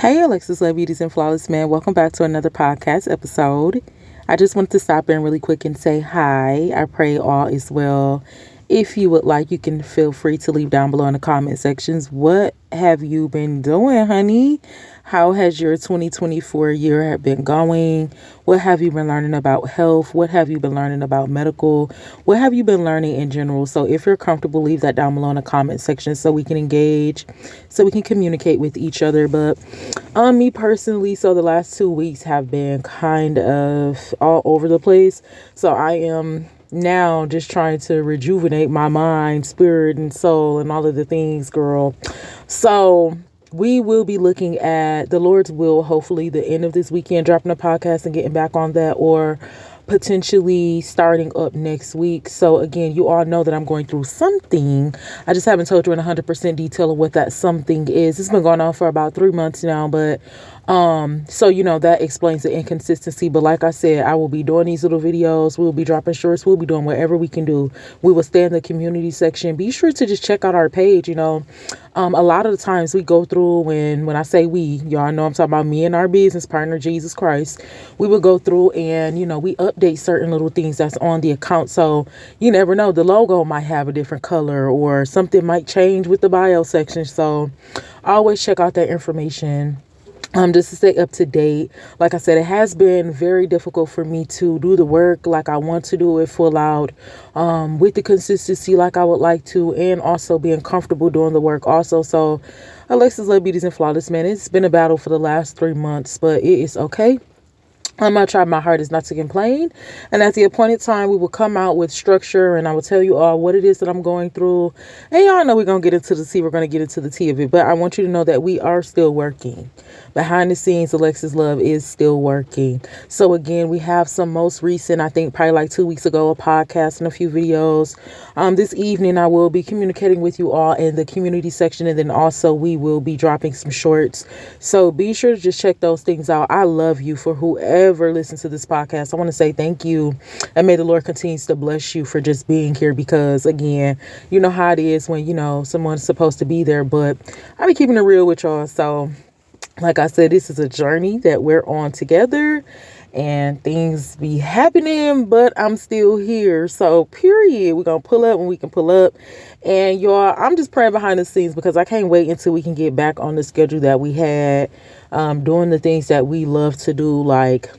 Hey, Alexus, Love Beauties and Flawless Man. Welcome back to another podcast episode. I just wanted to stop in really quick and say hi. I pray all is well. If you would like, you can feel free to leave down below in the comment sections. What have you been doing, honey? How has your 2024 year been going? What have you been learning about health? What have you been learning about medical? What have you been learning in general? So if you're comfortable, leave that down below in the comment section so we can engage, so we can communicate with each other. But me personally, so the last 2 weeks have been kind of all over the place. So I am now just trying to rejuvenate my mind, spirit, and soul and all of the things, girl. So we will be looking at the Lord's will, hopefully the end of this weekend, dropping a podcast and getting back on that, or potentially starting up next week. So again, you all know that I'm going through something. I just haven't told you in 100% detail of what that something is. It's been going on for about 3 months now, but so that explains the inconsistency. But like I said, I will be doing these little videos. We'll be dropping shorts. We'll be doing whatever we can do. We will stay in the community section. Be sure to just check out our page. A lot of the times we go through, when I say we, y'all know I'm talking about me and our business partner, Jesus Christ. We will go through and, we update certain little things that's on the account. So you never know, the logo might have a different color or something might change with the bio section. So always check out that information. Just to stay up to date. Like I said, it has been very difficult for me to do the work like I want to do it full out, with the consistency like I would like to, and also being comfortable doing the work also. So Alexus, Love Beauties and Flawless Man, it's been a battle for the last 3 months, but it is okay. I'm going to try my hardest not to complain. And at the appointed time, we will come out with structure and I will tell you all what it is that I'm going through. And y'all know we're going to get into the tea. We're going to get into the tea of it. But I want you to know that we are still working. Behind the scenes, Alexus Love is still working. So again, we have some most recent, I think probably like 2 weeks ago, a podcast and a few videos. This evening, I will be communicating with you all in the community section. And then also we will be dropping some shorts. So be sure to just check those things out. I love you for whoever listen to this podcast. I want to say thank you, and may the Lord continues to bless you for just being here, because again, you know how it is when someone's supposed to be there, but I be keeping it real with y'all. So like I said, this is a journey that we're on together, and things be happening, but I'm still here. So period. We're gonna pull up when we can pull up. And y'all, I'm just praying behind the scenes because I can't wait until we can get back on the schedule that we had, doing the things that we love to do. Like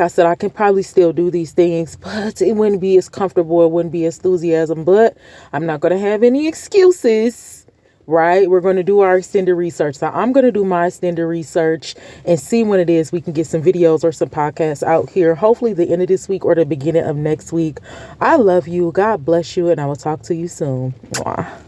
I said, I can probably still do these things, but it wouldn't be as comfortable. It wouldn't be enthusiasm, but I'm not going to have any excuses, right? We're going to do our extended research. So I'm going to do my extended research and see when it is we can get some videos or some podcasts out here. Hopefully the end of this week or the beginning of next week. I love you. God bless you. And I will talk to you soon. Mwah.